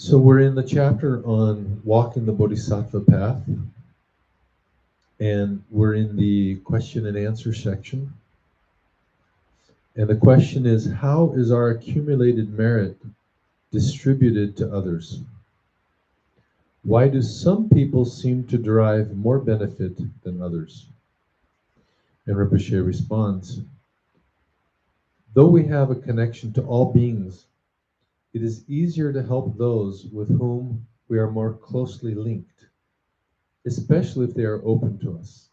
So we're in the chapter on walking the Bodhisattva path, and we're in the question and answer section. And the question is, how is our accumulated merit distributed to others? Why do some people seem to derive more benefit than others? And Rinpoche responds, though we have a connection to all beings, it is easier to help those with whom we are more closely linked, especially if they are open to us.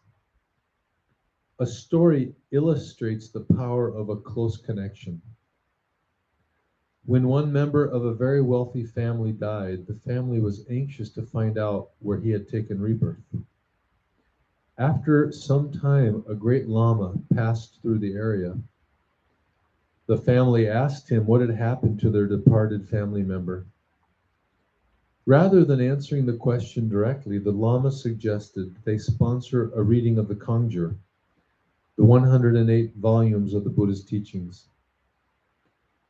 A story illustrates the power of a close connection. When one member of a very wealthy family died, the family was anxious to find out where he had taken rebirth. After some time, a great lama passed through the area. The family asked him what had happened to their departed family member. Rather than answering the question directly, the lama suggested they sponsor a reading of the Kangjur, the 108 volumes of the Buddha's teachings.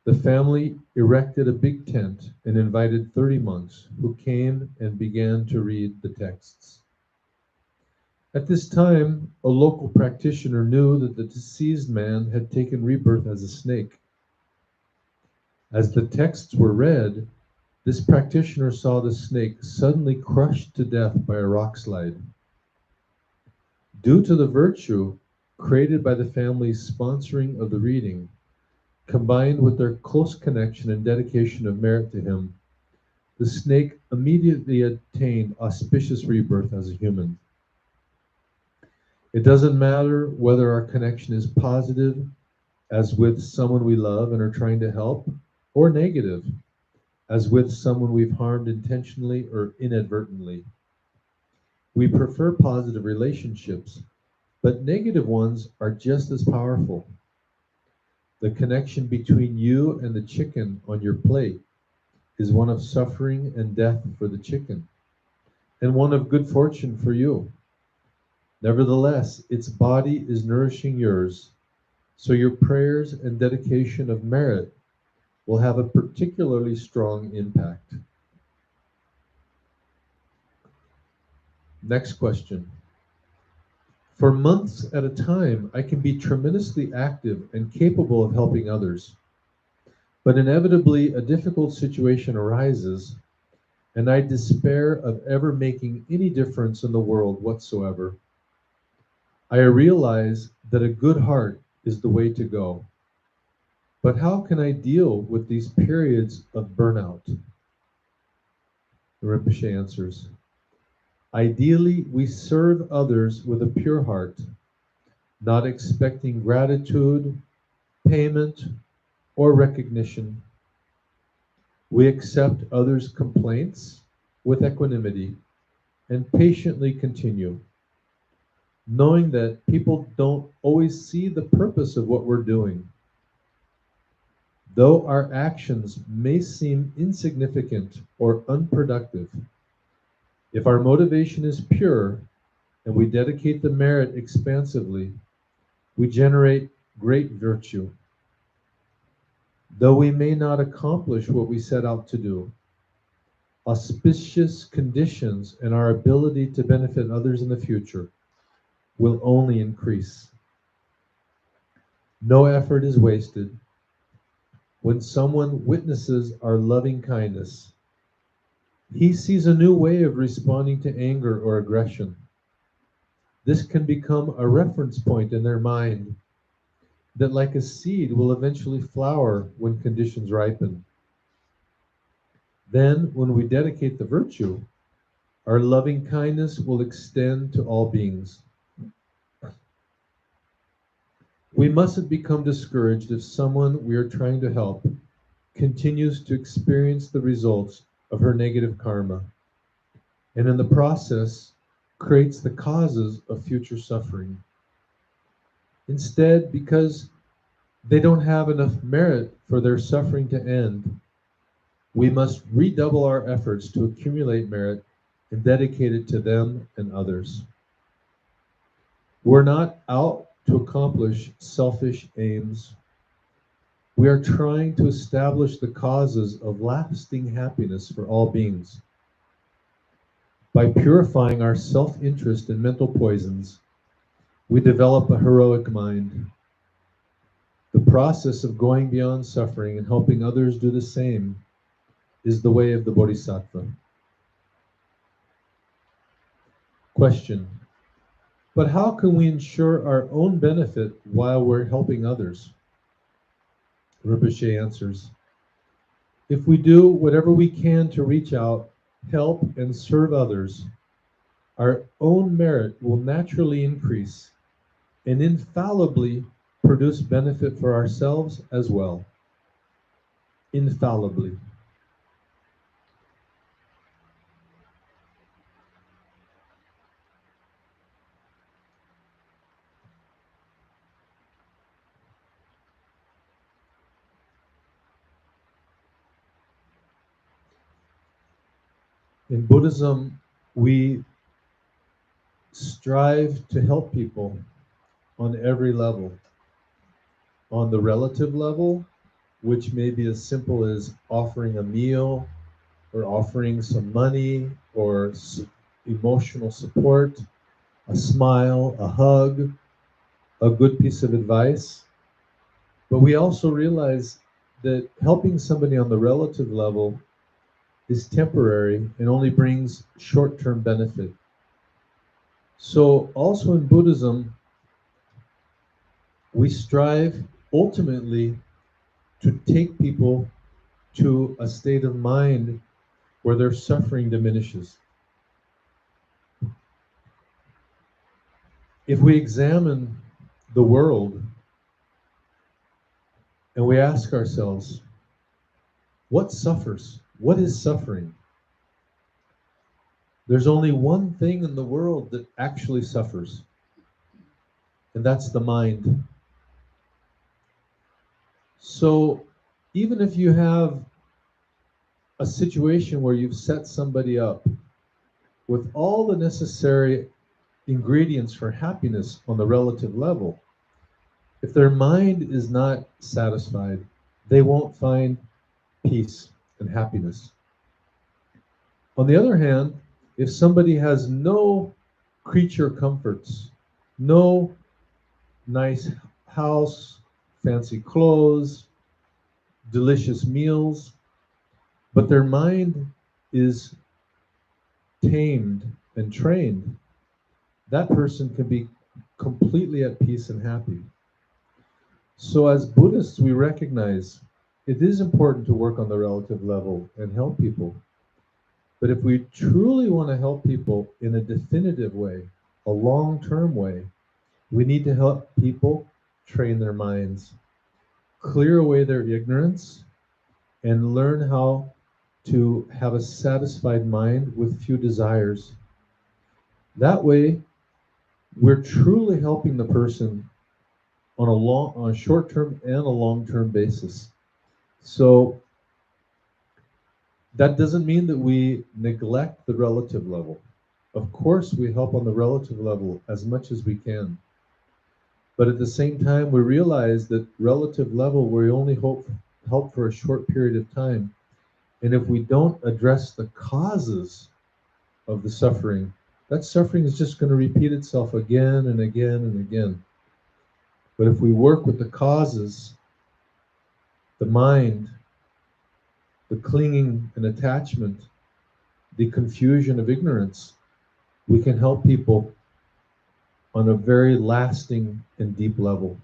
The family erected a big tent and invited 30 monks who came and began to read the texts. At this time, a local practitioner knew that the deceased man had taken rebirth as a snake. As the texts were read, this practitioner saw the snake suddenly crushed to death by a rock slide. Due to the virtue created by the family's sponsoring of the reading, combined with their close connection and dedication of merit to him, the snake immediately attained auspicious rebirth as a human. It doesn't matter whether our connection is positive, as with someone we love and are trying to help, or negative, as with someone we've harmed intentionally or inadvertently. We prefer positive relationships, but negative ones are just as powerful. The connection between you and the chicken on your plate is one of suffering and death for the chicken, and one of good fortune for you. Nevertheless, its body is nourishing yours, so your prayers and dedication of merit will have a particularly strong impact. Next question. For months at a time, I can be tremendously active and capable of helping others. But inevitably, a difficult situation arises, and I despair of ever making any difference in the world whatsoever. I realize that a good heart is the way to go. But how can I deal with these periods of burnout? The Rinpoche answers, ideally, we serve others with a pure heart, not expecting gratitude, payment, or recognition. We accept others' complaints with equanimity and patiently continue, knowing that people don't always see the purpose of what we're doing. Though our actions may seem insignificant or unproductive, if our motivation is pure and we dedicate the merit expansively, we generate great virtue. Though we may not accomplish what we set out to do, auspicious conditions and our ability to benefit others in the future will only increase. No effort is wasted. When someone witnesses our loving kindness, he sees a new way of responding to anger or aggression. This can become a reference point in their mind that, like a seed, will eventually flower when conditions ripen. Then, when we dedicate the virtue, our loving kindness will extend to all beings. We mustn't become discouraged if someone we are trying to help continues to experience the results of her negative karma, and in the process creates the causes of future suffering. Instead, because they don't have enough merit for their suffering to end, we must redouble our efforts to accumulate merit and dedicate it to them and others. We're not out to accomplish selfish aims. We are trying to establish the causes of lasting happiness for all beings. By purifying our self-interest and mental poisons, we develop a heroic mind. The process of going beyond suffering and helping others do the same is the way of the Bodhisattva. Question: but how can we ensure our own benefit while we're helping others? Rinpoche answers, if we do whatever we can to reach out, help, and serve others, our own merit will naturally increase and infallibly produce benefit for ourselves as well. Infallibly. In Buddhism, we strive to help people on every level. On the relative level, which may be as simple as offering a meal or offering some money or emotional support, a smile, a hug, a good piece of advice. But we also realize that helping somebody on the relative level is temporary and only brings short-term benefit. So also in Buddhism, we strive ultimately to take people to a state of mind where their suffering diminishes. If we examine the world and we ask ourselves, what suffers? What is suffering? There's only one thing in the world that actually suffers, and that's the mind. So even if you have a situation where you've set somebody up with all the necessary ingredients for happiness on the relative level, if their mind is not satisfied, they won't find peace and happiness. On the other hand, if somebody has no creature comforts, no nice house, fancy clothes, delicious meals, but their mind is tamed and trained, that person can be completely at peace and happy. So as Buddhists, we recognize it is important to work on the relative level and help people. But if we truly want to help people in a definitive way, a long-term way, we need to help people train their minds, clear away their ignorance, and learn how to have a satisfied mind with few desires. That way, we're truly helping the person on a short-term and a long-term basis. So that doesn't mean that we neglect the relative level. Of course, we help on the relative level as much as we can. But at the same time, we realize that relative level, we only help for a short period of time. And if we don't address the causes of the suffering, that suffering is just going to repeat itself again and again and again. But if we work with the causes, the mind, the clinging and attachment, the confusion of ignorance, we can help people on a very lasting and deep level.